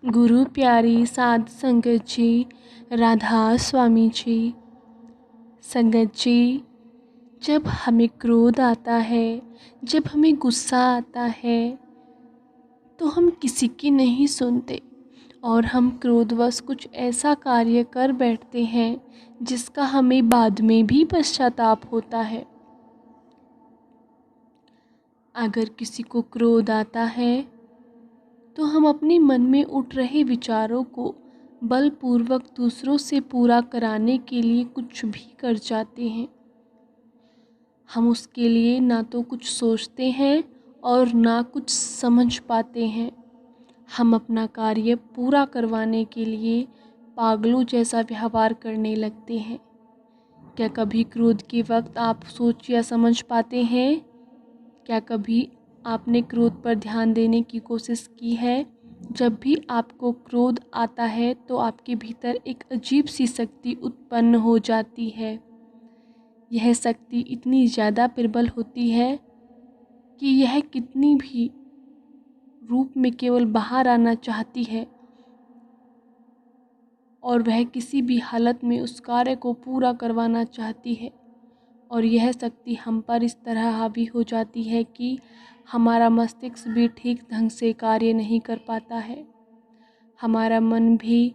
गुरु प्यारी साध संगत जी, राधा स्वामी जी। संगत जी, जब हमें क्रोध आता है, जब हमें गुस्सा आता है, तो हम किसी की नहीं सुनते और हम क्रोधवश कुछ ऐसा कार्य कर बैठते हैं जिसका हमें बाद में भी पश्चाताप होता है। अगर किसी को क्रोध आता है तो हम अपने मन में उठ रहे विचारों को बलपूर्वक दूसरों से पूरा कराने के लिए कुछ भी कर जाते हैं। हम उसके लिए ना तो कुछ सोचते हैं और ना कुछ समझ पाते हैं। हम अपना कार्य पूरा करवाने के लिए पागलों जैसा व्यवहार करने लगते हैं। क्या कभी क्रोध के वक्त आप सोच या समझ पाते हैं? क्या कभी आपने क्रोध पर ध्यान देने की कोशिश की है? जब भी आपको क्रोध आता है तो आपके भीतर एक अजीब सी शक्ति उत्पन्न हो जाती है। यह शक्ति इतनी ज़्यादा प्रबल होती है कि यह कितनी भी रूप में केवल बाहर आना चाहती है और वह किसी भी हालत में उस कार्य को पूरा करवाना चाहती है। और यह शक्ति हम पर इस तरह हावी हो जाती है कि हमारा मस्तिष्क भी ठीक ढंग से कार्य नहीं कर पाता है। हमारा मन भी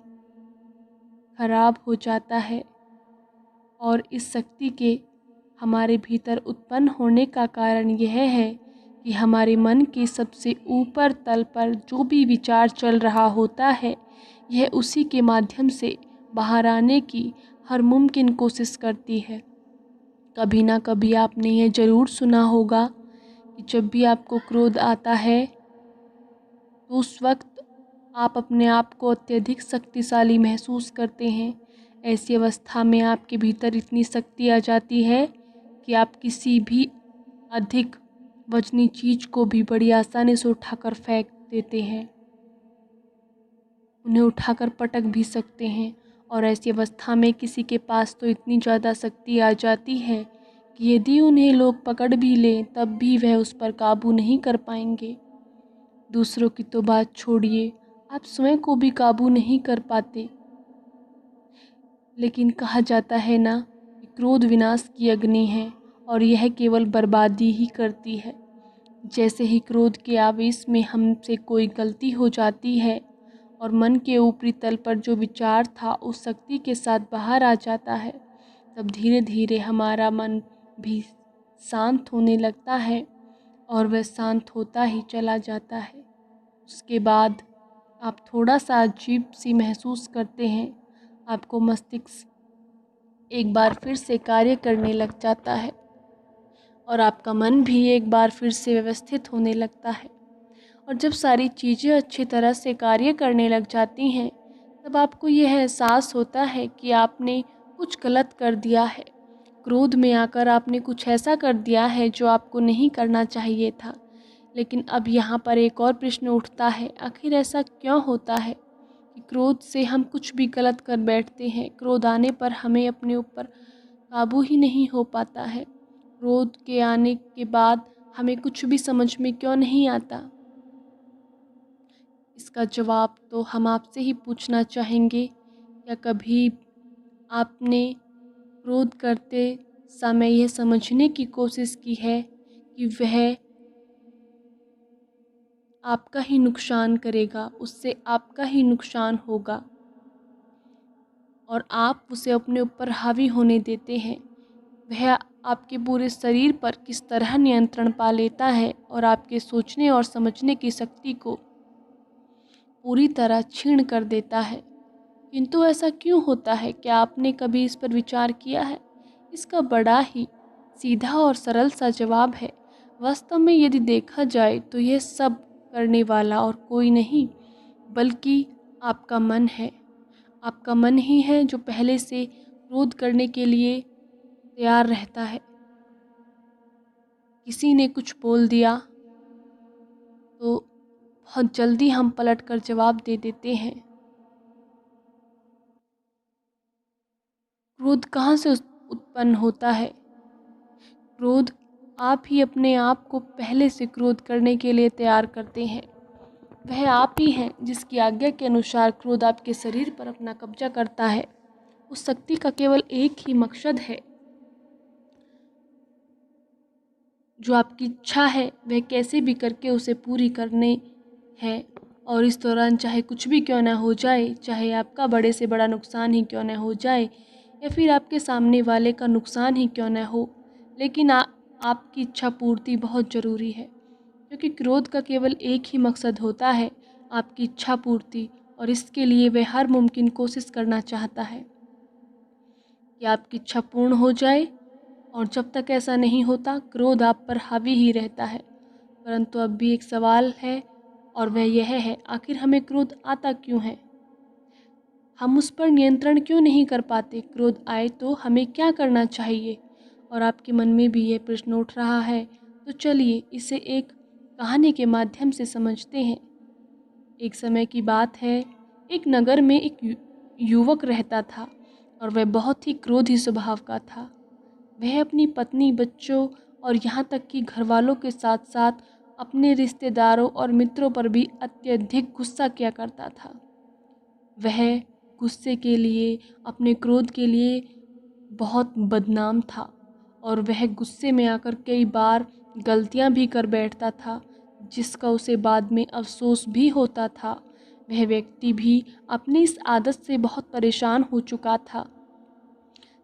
खराब हो जाता है और इस शक्ति के हमारे भीतर उत्पन्न होने का कारण यह है कि हमारे मन के सबसे ऊपर तल पर जो भी विचार चल रहा होता है, यह उसी के माध्यम से बाहर आने की हर मुमकिन कोशिश करती है। कभी ना कभी आपने यह ज़रूर सुना होगा कि जब भी आपको क्रोध आता है तो उस वक्त आप अपने आप को अत्यधिक शक्तिशाली महसूस करते हैं। ऐसी अवस्था में आपके भीतर इतनी शक्ति आ जाती है कि आप किसी भी अधिक वजनी चीज़ को भी बड़ी आसानी से उठाकर फेंक देते हैं, उन्हें उठाकर पटक भी सकते हैं। और ऐसी अवस्था में किसी के पास तो इतनी ज़्यादा शक्ति आ जाती है कि यदि उन्हें लोग पकड़ भी लें तब भी वह उस पर काबू नहीं कर पाएंगे। दूसरों की तो बात छोड़िए, आप स्वयं को भी काबू नहीं कर पाते। लेकिन कहा जाता है ना कि क्रोध विनाश की अग्नि है और यह केवल बर्बादी ही करती है। जैसे ही क्रोध के आवेश में हमसे कोई गलती हो जाती है और मन के ऊपरी तल पर जो विचार था उस शक्ति के साथ बाहर आ जाता है, तब धीरे धीरे हमारा मन भी शांत होने लगता है और वह शांत होता ही चला जाता है। उसके बाद आप थोड़ा सा अजीब सी महसूस करते हैं। आपको मस्तिष्क एक बार फिर से कार्य करने लग जाता है और आपका मन भी एक बार फिर से व्यवस्थित होने लगता है। और जब सारी चीज़ें अच्छी तरह से कार्य करने लग जाती हैं, तब आपको यह एहसास होता है कि आपने कुछ गलत कर दिया है। क्रोध में आकर आपने कुछ ऐसा कर दिया है जो आपको नहीं करना चाहिए था। लेकिन अब यहाँ पर एक और प्रश्न उठता है, आखिर ऐसा क्यों होता है कि क्रोध से हम कुछ भी गलत कर बैठते हैं? क्रोध आने पर हमें अपने ऊपर काबू ही नहीं हो पाता है। क्रोध के आने के बाद हमें कुछ भी समझ में क्यों नहीं आता? इसका जवाब तो हम आपसे ही पूछना चाहेंगे। क्या कभी आपने क्रोध करते समय यह समझने की कोशिश की है कि वह आपका ही नुकसान करेगा, उससे आपका ही नुकसान होगा और आप उसे अपने ऊपर हावी होने देते हैं? वह आपके पूरे शरीर पर किस तरह नियंत्रण पा लेता है और आपके सोचने और समझने की शक्ति को पूरी तरह छीन कर देता है। किंतु ऐसा क्यों होता है? क्या आपने कभी इस पर विचार किया है? इसका बड़ा ही सीधा और सरल सा जवाब है। वास्तव में यदि देखा जाए तो यह सब करने वाला और कोई नहीं बल्कि आपका मन है। आपका मन ही है जो पहले से क्रोध करने के लिए तैयार रहता है। किसी ने कुछ बोल दिया तो बहुत जल्दी हम पलटकर जवाब दे देते हैं। क्रोध कहाँ से उत्पन्न होता है? क्रोध आप ही अपने आप को पहले से क्रोध करने के लिए तैयार करते हैं। वह आप ही हैं जिसकी आज्ञा के अनुसार क्रोध आपके शरीर पर अपना कब्जा करता है। उस शक्ति का केवल एक ही मकसद है, जो आपकी इच्छा है वह कैसे भी करके उसे पूरी करने है। और इस दौरान चाहे कुछ भी क्यों ना हो जाए, चाहे आपका बड़े से बड़ा नुकसान ही क्यों ना हो जाए या फिर आपके सामने वाले का नुकसान ही क्यों ना हो, लेकिन आपकी इच्छा पूर्ति बहुत ज़रूरी है। क्योंकि क्रोध का केवल एक ही मकसद होता है, आपकी इच्छा पूर्ति, और इसके लिए वह हर मुमकिन कोशिश करना चाहता है कि आपकी इच्छा पूर्ण हो जाए। और जब तक ऐसा नहीं होता, क्रोध आप पर हावी ही रहता है। परंतु अब भी एक सवाल है, और वह यह है, आखिर हमें क्रोध आता क्यों है? हम उस पर नियंत्रण क्यों नहीं कर पाते? क्रोध आए तो हमें क्या करना चाहिए? और आपके मन में भी यह प्रश्न उठ रहा है, तो चलिए इसे एक कहानी के माध्यम से समझते हैं। एक समय की बात है, एक नगर में एक युवक रहता था और वह बहुत ही क्रोधी स्वभाव का था। वह अपनी पत्नी, बच्चों और यहाँ तक कि घरवालों के साथ साथ अपने रिश्तेदारों और मित्रों पर भी अत्यधिक गुस्सा किया करता था। वह गुस्से के लिए, अपने क्रोध के लिए बहुत बदनाम था और वह गुस्से में आकर कई बार गलतियां भी कर बैठता था, जिसका उसे बाद में अफसोस भी होता था। वह व्यक्ति भी अपनी इस आदत से बहुत परेशान हो चुका था।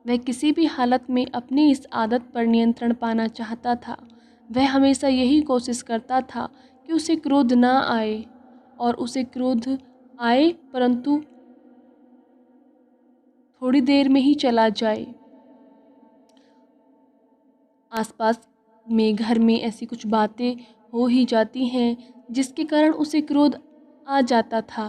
वह किसी भी हालत में अपनी इस आदत पर नियंत्रण पाना चाहता था। वह हमेशा यही कोशिश करता था कि उसे क्रोध ना आए, और उसे क्रोध आए परंतु थोड़ी देर में ही चला जाए। आसपास में, घर में ऐसी कुछ बातें हो ही जाती हैं जिसके कारण उसे क्रोध आ जाता था।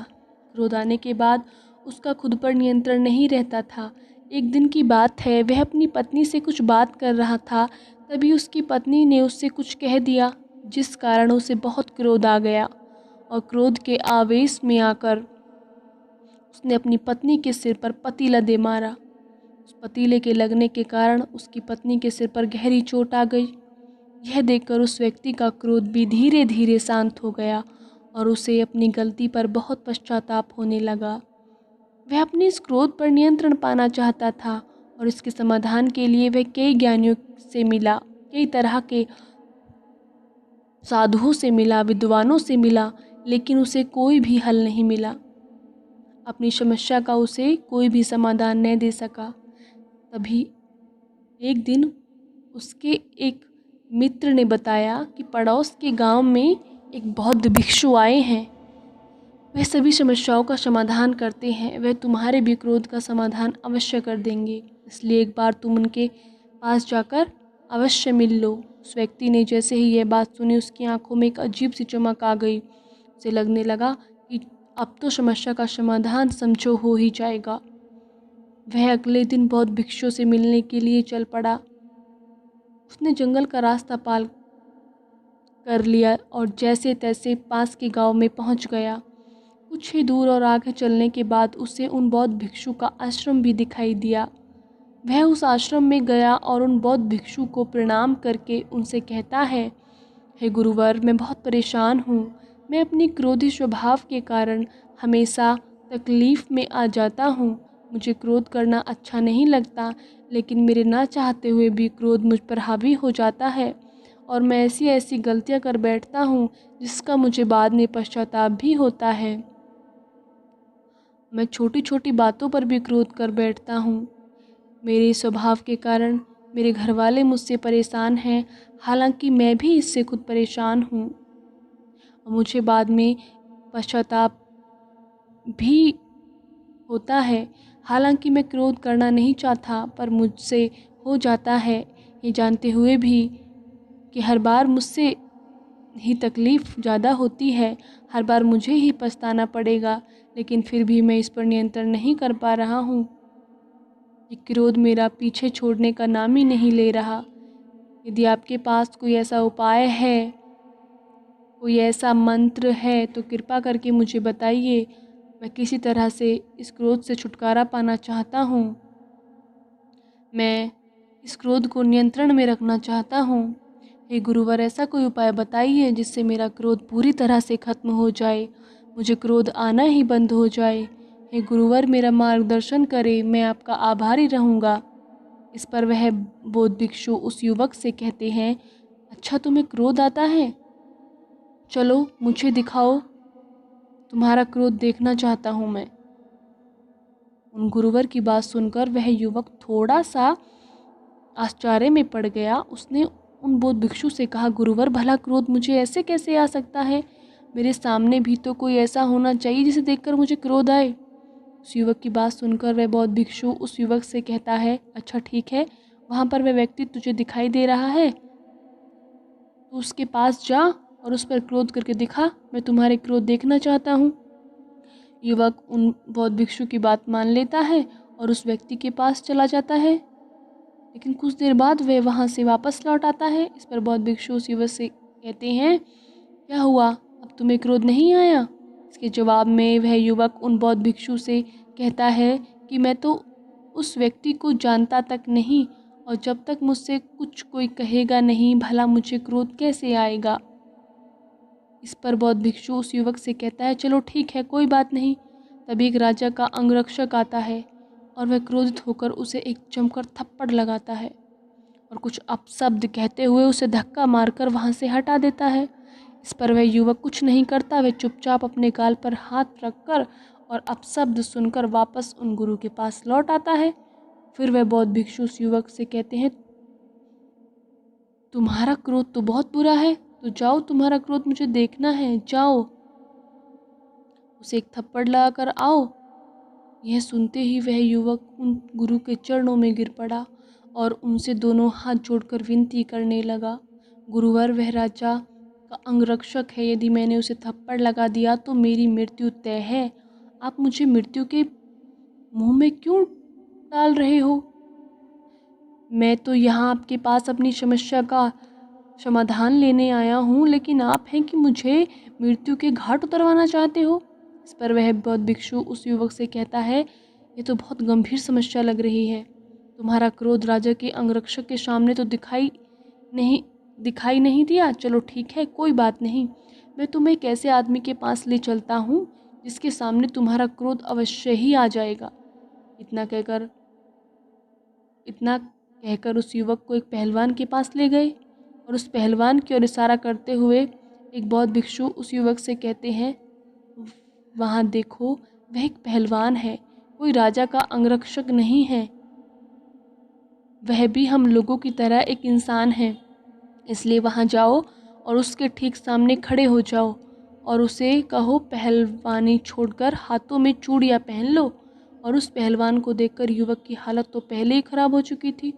क्रोध आने के बाद उसका खुद पर नियंत्रण नहीं रहता था। एक दिन की बात है, वह अपनी पत्नी से कुछ बात कर रहा था, तभी उसकी पत्नी ने उससे कुछ कह दिया, जिस कारण उसे बहुत क्रोध आ गया। और क्रोध के आवेश में आकर उसने अपनी पत्नी के सिर पर पतीला दे मारा। उस पतीले के लगने के कारण उसकी पत्नी के सिर पर गहरी चोट आ गई। यह देखकर उस व्यक्ति का क्रोध भी धीरे धीरे शांत हो गया और उसे अपनी गलती पर बहुत पश्चाताप होने लगा। वह अपने इस क्रोध पर नियंत्रण पाना चाहता था और इसके समाधान के लिए वह कई ज्ञानियों से मिला, कई तरह के साधुओं से मिला, विद्वानों से मिला, लेकिन उसे कोई भी हल नहीं मिला। अपनी समस्या का उसे कोई भी समाधान नहीं दे सका। तभी एक दिन उसके एक मित्र ने बताया कि पड़ोस के गांव में एक बौद्ध भिक्षु आए हैं। वह सभी समस्याओं का समाधान करते हैं। वह तुम्हारे भी क्रोध का समाधान अवश्य कर देंगे, इसलिए एक बार तुम उनके पास जाकर अवश्य मिल लो। उस व्यक्ति ने जैसे ही यह बात सुनी, उसकी आंखों में एक अजीब सी चमक आ गई। उसे लगने लगा कि अब तो समस्या का समाधान समझो हो ही जाएगा। वह अगले दिन बौद्ध भिक्षु से मिलने के लिए चल पड़ा। उसने जंगल का रास्ता पाल कर लिया और जैसे तैसे पास के गांव में पहुंच गया। कुछ ही दूर और आगे चलने के बाद उसे उन बौद्ध भिक्षु का आश्रम भी दिखाई दिया। वह उस आश्रम में गया और उन बौद्ध भिक्षु को प्रणाम करके उनसे कहता है, हे गुरुवर, मैं बहुत परेशान हूँ। मैं अपनी क्रोधी स्वभाव के कारण हमेशा तकलीफ़ में आ जाता हूँ। मुझे क्रोध करना अच्छा नहीं लगता, लेकिन मेरे ना चाहते हुए भी क्रोध मुझ पर हावी हो जाता है और मैं ऐसी ऐसी गलतियाँ कर बैठता हूँ जिसका मुझे बाद में पश्चाताप भी होता है। मैं छोटी छोटी बातों पर भी क्रोध कर बैठता हूँ। मेरे स्वभाव के कारण मेरे घरवाले मुझसे परेशान हैं, हालांकि मैं भी इससे खुद परेशान हूँ। मुझे बाद में पश्चाताप भी होता है। हालांकि मैं क्रोध करना नहीं चाहता, पर मुझसे हो जाता है, ये जानते हुए भी कि हर बार मुझसे ही तकलीफ़ ज़्यादा होती है, हर बार मुझे ही पछताना पड़ेगा, लेकिन फिर भी मैं इस पर नियंत्रण नहीं कर पा रहा हूँ। ये क्रोध मेरा पीछे छोड़ने का नाम ही नहीं ले रहा। यदि आपके पास कोई ऐसा उपाय है, कोई ऐसा मंत्र है, तो कृपा करके मुझे बताइए। मैं किसी तरह से इस क्रोध से छुटकारा पाना चाहता हूँ। मैं इस क्रोध को नियंत्रण में रखना चाहता हूँ। हे गुरुवर, ऐसा कोई उपाय बताइए जिससे मेरा क्रोध पूरी तरह से खत्म हो जाए, मुझे क्रोध आना ही बंद हो जाए। हे गुरुवर, मेरा मार्गदर्शन करें, मैं आपका आभारी रहूँगा। इस पर वह बौद्ध भिक्षु उस युवक से कहते हैं, अच्छा तुम्हें क्रोध आता है? चलो मुझे दिखाओ, तुम्हारा क्रोध देखना चाहता हूँ मैं। उन गुरुवर की बात सुनकर वह युवक थोड़ा सा आश्चर्य में पड़ गया। उसने उन बौद्ध भिक्षु से कहा, गुरुवर, भला क्रोध मुझे ऐसे कैसे आ सकता है? मेरे सामने भी तो कोई ऐसा होना चाहिए जिसे देखकर मुझे क्रोध आए। उस युवक की बात सुनकर वह बौद्ध भिक्षु उस युवक से कहता है, अच्छा ठीक है, वहाँ पर वह व्यक्ति तुझे दिखाई दे रहा है, तो उसके पास जा और उस पर क्रोध करके दिखा, मैं तुम्हारे क्रोध देखना चाहता हूँ। युवक उन बौद्ध भिक्षु की बात मान लेता है और उस व्यक्ति के पास चला जाता है, लेकिन कुछ देर बाद वह वहाँ से वापस लौट आता है। इस पर बौद्ध भिक्षु उस युवक से कहते हैं, क्या हुआ, अब तुम्हें क्रोध नहीं आया? इसके जवाब में वह युवक उन बौद्ध भिक्षु से कहता है कि मैं तो उस व्यक्ति को जानता तक नहीं, और जब तक मुझसे कुछ कोई कहेगा नहीं, भला मुझे क्रोध कैसे आएगा? इस पर बौद्ध भिक्षु उस युवक से कहता है, चलो ठीक है, कोई बात नहीं। तभी एक राजा का अंगरक्षक आता है और वह क्रोधित होकर उसे एक जमकर थप्पड़ लगाता है और कुछ अपशब्द कहते हुए उसे धक्का मारकर वहाँ से हटा देता है। इस पर वह युवक कुछ नहीं करता, वह चुपचाप अपने गाल पर हाथ रखकर और अपशब्द सुनकर वापस उन गुरु के पास लौट आता है। फिर वह बौद्ध भिक्षु उस युवक से कहते हैं, तुम्हारा क्रोध तो बहुत बुरा है, तो जाओ, तुम्हारा क्रोध मुझे देखना है, जाओ उसे एक थप्पड़ लगाकर आओ। यह सुनते ही वह युवक उन गुरु के चरणों में गिर पड़ा और उनसे दोनों हाथ जोड़कर विनती करने लगा, गुरुवर, वह राजा का अंगरक्षक है, यदि मैंने उसे थप्पड़ लगा दिया तो मेरी मृत्यु तय है। आप मुझे मृत्यु के मुंह में क्यों डाल रहे हो? मैं तो यहाँ आपके पास अपनी समस्या का समाधान लेने आया हूँ, लेकिन आप हैं कि मुझे मृत्यु के घाट उतरवाना चाहते हो। इस पर वह बौद्ध भिक्षु उस युवक से कहता है, ये तो बहुत गंभीर समस्या लग रही है। तुम्हारा क्रोध राजा के अंगरक्षक के सामने तो दिखाई नहीं दिया। चलो ठीक है, कोई बात नहीं, मैं तुम्हें एक ऐसे आदमी के पास ले चलता हूँ जिसके सामने तुम्हारा क्रोध अवश्य ही आ जाएगा। इतना कहकर उस युवक को एक पहलवान के पास ले गए और उस पहलवान की ओर इशारा करते हुए एक बौद्ध भिक्षु उस युवक से कहते हैं, वहाँ देखो, वह एक पहलवान है, कोई राजा का अंगरक्षक नहीं है, वह भी हम लोगों की तरह एक इंसान है। इसलिए वहाँ जाओ और उसके ठीक सामने खड़े हो जाओ और उसे कहो, पहलवानी छोड़कर हाथों में चूड़ियाँ पहन लो। और उस पहलवान को देखकर युवक की हालत तो पहले ही खराब हो चुकी थी।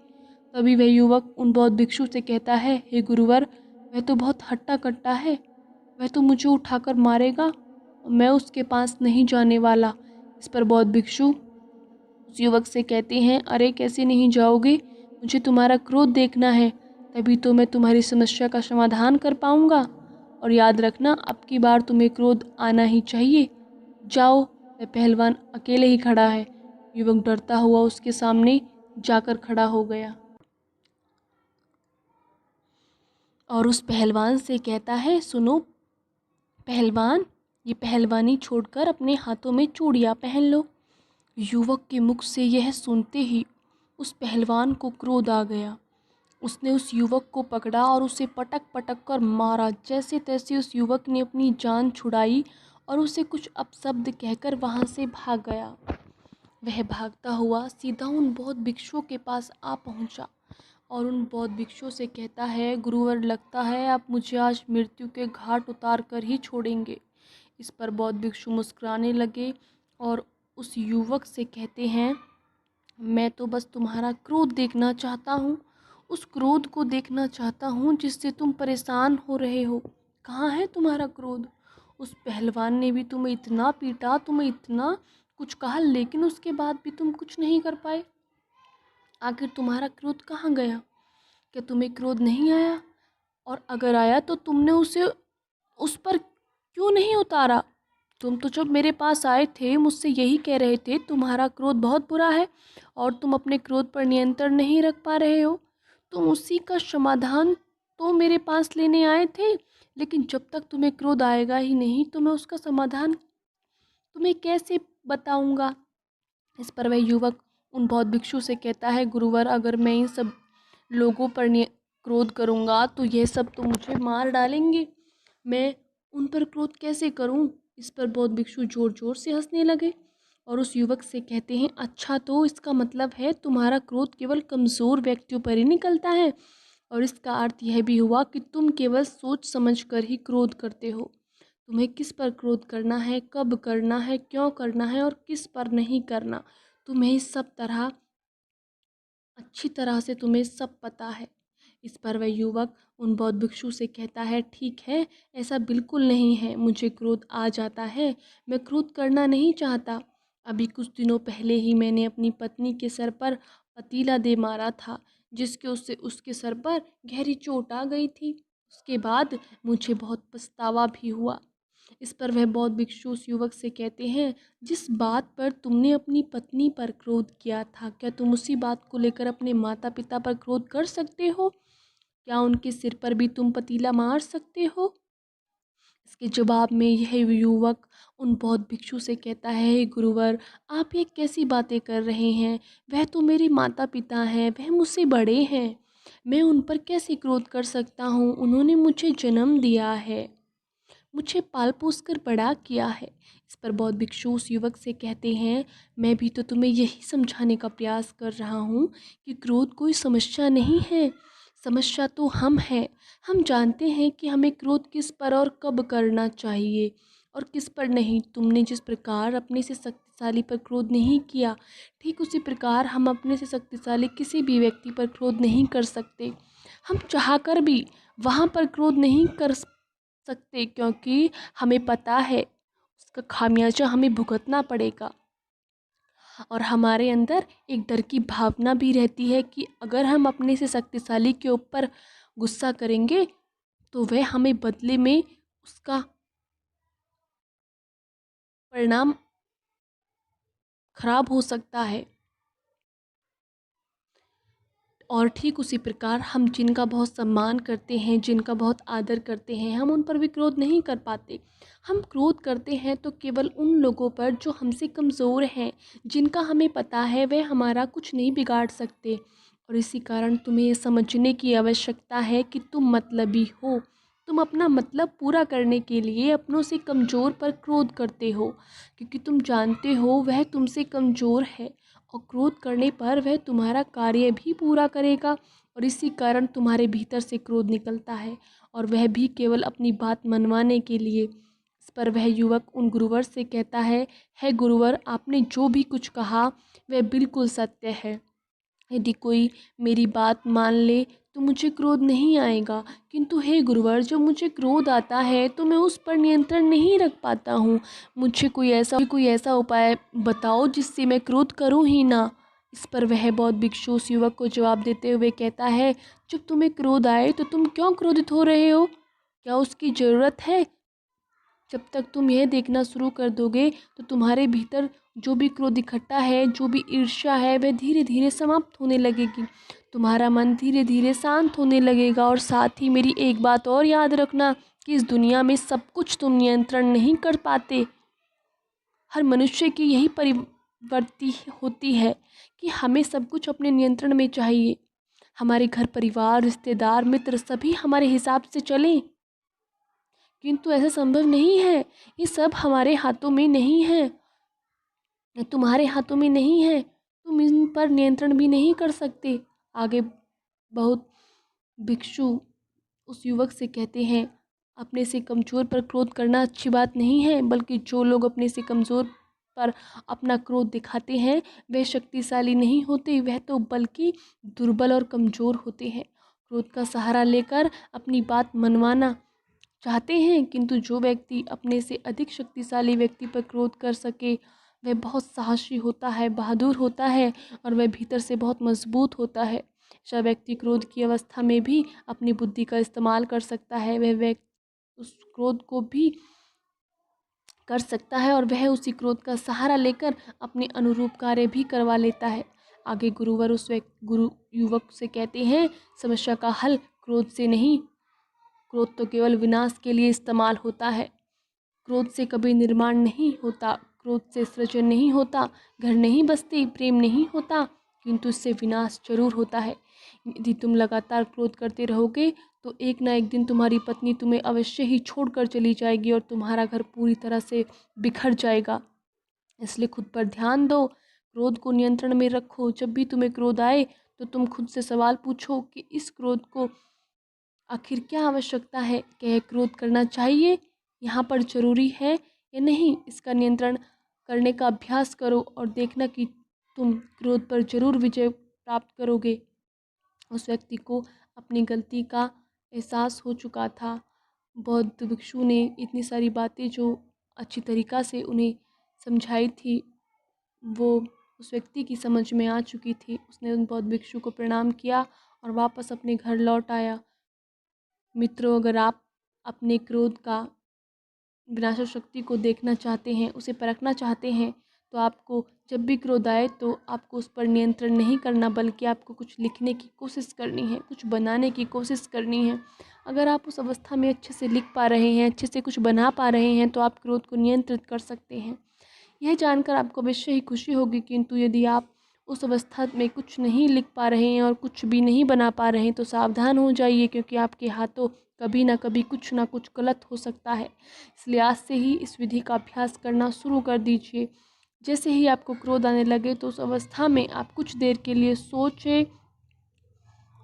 तभी वह युवक उन बौद्ध भिक्षु से कहता है, हे गुरुवर, वह तो बहुत हट्टा कट्टा है, वह तो मुझे उठाकर मारेगा, मैं उसके पास नहीं जाने वाला। इस पर बौद्ध भिक्षु उस युवक से कहते हैं, अरे कैसे नहीं जाओगे, मुझे तुम्हारा क्रोध देखना है, तभी तो मैं तुम्हारी समस्या का समाधान कर पाऊंगा। और याद रखना, अब की बार तुम्हें क्रोध आना ही चाहिए। जाओ, वह पहलवान अकेले ही खड़ा है। युवक डरता हुआ उसके सामने जाकर खड़ा हो गया और उस पहलवान से कहता है, सुनो पहलवान, ये पहलवानी छोड़कर अपने हाथों में चूड़ियाँ पहन लो। युवक के मुख से यह सुनते ही उस पहलवान को क्रोध आ गया। उसने उस युवक को पकड़ा और उसे पटक पटक कर मारा। जैसे तैसे उस युवक ने अपनी जान छुड़ाई और उसे कुछ अपशब्द कहकर वहाँ से भाग गया। वह भागता हुआ सीधा उन बौद्ध भिक्षुओं के पास आ पहुँचा और उन बौद्ध भिक्षुओं से कहता है, गुरुवर, लगता है आप मुझे आज मृत्यु के घाट उतार कर ही छोड़ेंगे। इस पर बौद्ध भिक्षु मुस्कुराने लगे और उस युवक से कहते हैं, मैं तो बस तुम्हारा क्रोध देखना चाहता हूँ, उस क्रोध को देखना चाहता हूँ जिससे तुम परेशान हो रहे हो। कहाँ है तुम्हारा क्रोध? उस पहलवान ने भी तुम्हें इतना पीटा, तुम्हें इतना कुछ कहा, लेकिन उसके बाद भी तुम कुछ नहीं कर पाए। आखिर तुम्हारा क्रोध कहाँ गया? क्या तुम्हें क्रोध नहीं आया? और अगर आया तो तुमने उसे उस पर क्यों नहीं उतारा? तुम तो जब मेरे पास आए थे मुझसे यही कह रहे थे, तुम्हारा क्रोध बहुत बुरा है और तुम अपने क्रोध पर नियंत्रण नहीं रख पा रहे हो। तुम उसी का समाधान तो मेरे पास लेने आए थे, लेकिन जब तक तुम्हें क्रोध आएगा ही नहीं तो मैं उसका समाधान तुम्हें कैसे बताऊंगा। इस पर वह युवक उन बौद्ध भिक्षु से कहता है, गुरुवर, अगर मैं इन सब लोगों पर क्रोध करूंगा तो यह सब तो मुझे मार डालेंगे। मैं उन पर क्रोध कैसे करूं। इस पर बौद्ध भिक्षु जोर जोर से हंसने लगे और उस युवक से कहते हैं, अच्छा, तो इसका मतलब है तुम्हारा क्रोध केवल कमज़ोर व्यक्तियों पर ही निकलता है, और इसका अर्थ यह भी हुआ कि तुम केवल सोच समझ कर ही क्रोध करते हो। तुम्हें किस पर क्रोध करना है, कब करना है, क्यों करना है और किस पर नहीं करना, तुम्हें अच्छी तरह से तुम्हें सब पता है। इस पर वह युवक उन बौद्ध भिक्षु से कहता है, ठीक है, ऐसा बिल्कुल नहीं है, मुझे क्रोध आ जाता है, मैं क्रोध करना नहीं चाहता। अभी कुछ दिनों पहले ही मैंने अपनी पत्नी के सर पर पतीला दे मारा था, जिसके उससे उसके सर पर गहरी चोट आ गई थी। उसके बाद मुझे बहुत पछतावा भी हुआ। इस पर वह बौद्ध भिक्षु उस युवक से कहते हैं, जिस बात पर तुमने अपनी पत्नी पर क्रोध किया था, क्या तुम उसी बात को लेकर अपने माता पिता पर क्रोध कर सकते हो? क्या उनके सिर पर भी तुम पतीला मार सकते हो? इसके जवाब में यह युवक उन बौद्ध भिक्षु से कहता है, हे गुरुवर, आप ये कैसी बातें कर रहे हैं? वह तो मेरे माता पिता हैं, वह मुझसे बड़े हैं, मैं उन पर कैसे क्रोध कर सकता हूँ? उन्होंने मुझे जन्म दिया है, मुझे पाल पोस कर बड़ा किया है। इस पर बौद्ध भिक्षु उस युवक से कहते हैं, मैं भी तो तुम्हें यही समझाने का प्रयास कर रहा हूँ कि क्रोध कोई समस्या नहीं है, समस्या तो हम हैं। हम जानते हैं कि हमें क्रोध किस पर और कब करना चाहिए और किस पर नहीं। तुमने जिस प्रकार अपने से शक्तिशाली पर क्रोध नहीं किया, ठीक उसी प्रकार हम अपने से शक्तिशाली किसी भी व्यक्ति पर क्रोध नहीं कर सकते। हम चाहकर भी वहाँ पर क्रोध नहीं कर सकते, क्योंकि हमें पता है उसका खामियाजा हमें भुगतना पड़ेगा। और हमारे अंदर एक डर की भावना भी रहती है कि अगर हम अपने से शक्तिशाली के ऊपर गुस्सा करेंगे तो वह हमें बदले में उसका परिणाम खराब हो सकता है। और ठीक उसी प्रकार हम जिनका बहुत सम्मान करते हैं, जिनका बहुत आदर करते हैं, हम उन पर भी क्रोध नहीं कर पाते। हम क्रोध करते हैं तो केवल उन लोगों पर जो हमसे कमज़ोर हैं, जिनका हमें पता है वे हमारा कुछ नहीं बिगाड़ सकते। और इसी कारण तुम्हें ये समझने की आवश्यकता है कि तुम मतलबी हो। तुम अपना मतलब पूरा करने के लिए अपनों से कमज़ोर पर क्रोध करते हो, क्योंकि तुम जानते हो वह तुमसे कमज़ोर है और क्रोध करने पर वह तुम्हारा कार्य भी पूरा करेगा। और इसी कारण तुम्हारे भीतर से क्रोध निकलता है, और वह भी केवल अपनी बात मनवाने के लिए। इस पर वह युवक उन गुरुवर से कहता है गुरुवर, आपने जो भी कुछ कहा वह बिल्कुल सत्य है। यदि कोई मेरी बात मान ले तो मुझे क्रोध नहीं आएगा, किंतु हे गुरुवर, जब मुझे क्रोध आता है तो मैं उस पर नियंत्रण नहीं रख पाता हूँ। मुझे कोई ऐसा उपाय बताओ जिससे मैं क्रोध करूँ ही ना। इस पर वह बौद्ध भिक्षु उस युवक को जवाब देते हुए कहता है, जब तुम्हें क्रोध आए तो तुम क्यों क्रोधित हो रहे हो? क्या उसकी ज़रूरत है? जब तक तुम यह देखना शुरू कर दोगे तो तुम्हारे भीतर जो भी क्रोध इकट्ठा है, जो भी ईर्ष्या है, वह धीरे धीरे समाप्त होने लगेगी। तुम्हारा मन धीरे धीरे शांत होने लगेगा। और साथ ही मेरी एक बात और याद रखना कि इस दुनिया में सब कुछ तुम नियंत्रण नहीं कर पाते। हर मनुष्य की यही परिवर्ति होती है कि हमें सब कुछ अपने नियंत्रण में चाहिए। हमारे घर परिवार, रिश्तेदार, मित्र सभी हमारे हिसाब से चलें, किंतु ऐसा संभव नहीं है। ये सब हमारे हाथों में नहीं है, तुम्हारे हाथों में नहीं है। तुम इन पर नियंत्रण भी नहीं कर सकते। आगे बहुत भिक्षु उस युवक से कहते हैं, अपने से कमज़ोर पर क्रोध करना अच्छी बात नहीं है, बल्कि जो लोग अपने से कमज़ोर पर अपना क्रोध दिखाते हैं वे शक्तिशाली नहीं होते, वह तो बल्कि दुर्बल और कमज़ोर होते हैं। क्रोध का सहारा लेकर अपनी बात मनवाना चाहते हैं, किंतु जो व्यक्ति अपने से अधिक शक्तिशाली व्यक्ति पर क्रोध कर सके वह बहुत साहसी होता है, बहादुर होता है और वह भीतर से बहुत मजबूत होता है। ऐसा व्यक्ति क्रोध की अवस्था में भी अपनी बुद्धि का इस्तेमाल कर सकता है। वह व्यक्ति उस क्रोध को भी कर सकता है और वह उसी क्रोध का सहारा लेकर अपने अनुरूप कार्य भी करवा लेता है। आगे गुरुवर उस गुरु युवक से कहते हैं, समस्या का हल क्रोध से नहीं क्रोध तो केवल विनाश के लिए इस्तेमाल होता है। क्रोध से कभी निर्माण नहीं होता, क्रोध से सृजन नहीं होता, घर नहीं बसते, प्रेम नहीं होता, किंतु इससे विनाश जरूर होता है। यदि तुम लगातार क्रोध करते रहोगे तो एक ना एक दिन तुम्हारी पत्नी तुम्हें अवश्य ही छोड़कर चली जाएगी और तुम्हारा घर पूरी तरह से बिखर जाएगा। इसलिए खुद पर ध्यान दो, क्रोध को नियंत्रण में रखो। जब भी तुम्हें क्रोध आए तो तुम खुद से सवाल पूछो कि इस क्रोध को आखिर क्या आवश्यकता है, क्या यह क्रोध करना चाहिए, यहाँ पर जरूरी है या नहीं। इसका नियंत्रण करने का अभ्यास करो और देखना कि तुम क्रोध पर जरूर विजय प्राप्त करोगे। उस व्यक्ति को अपनी गलती का एहसास हो चुका था। बौद्ध भिक्षु ने इतनी सारी बातें जो अच्छी तरीक़ा से उन्हें समझाई थी, वो उस व्यक्ति की समझ में आ चुकी थी। उसने उन बौद्ध भिक्षु को प्रणाम किया और वापस अपने घर लौट आया। मित्रों, अगर आप अपने क्रोध का विनाशक शक्ति को देखना चाहते हैं, उसे परखना चाहते हैं, तो आपको जब भी क्रोध आए तो आपको उस पर नियंत्रण नहीं करना, बल्कि आपको कुछ लिखने की कोशिश करनी है, कुछ बनाने की कोशिश करनी है। अगर आप उस अवस्था में अच्छे से लिख पा रहे हैं, अच्छे से कुछ बना पा रहे हैं, तो आप क्रोध को नियंत्रित कर सकते हैं। यह जानकर आपको अवश्य ही खुशी होगी, किंतु यदि आप उस अवस्था में कुछ नहीं लिख पा रहे हैं और कुछ भी नहीं बना पा रहे हैं तो सावधान हो जाइए, क्योंकि आपके हाथों कभी ना कभी कुछ ना कुछ गलत हो सकता है। इसलिए आज से ही इस विधि का अभ्यास करना शुरू कर दीजिए। जैसे ही आपको क्रोध आने लगे तो उस अवस्था में आप कुछ देर के लिए सोचें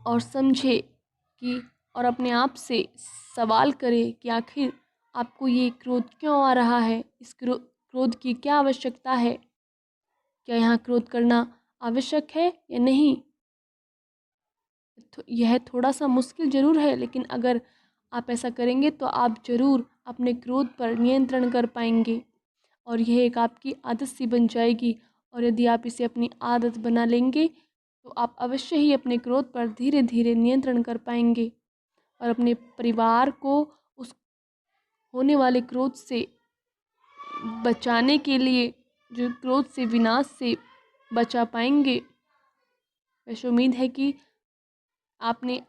और समझें कि और अपने आप से सवाल करें कि आखिर आपको ये क्रोध क्यों आ रहा है, इस क्रोध की क्या आवश्यकता है, क्या यहाँ क्रोध करना आवश्यक है या नहीं। तो यह थोड़ा सा मुश्किल ज़रूर है, लेकिन अगर आप ऐसा करेंगे तो आप ज़रूर अपने क्रोध पर नियंत्रण कर पाएंगे और यह एक आपकी आदत सी बन जाएगी। और यदि आप इसे अपनी आदत बना लेंगे तो आप अवश्य ही अपने क्रोध पर धीरे धीरे नियंत्रण कर पाएंगे और अपने परिवार को उस होने वाले क्रोध से बचाने के लिए, जो क्रोध से विनाश से बचा पाएंगे। वैसे उम्मीद है कि आपने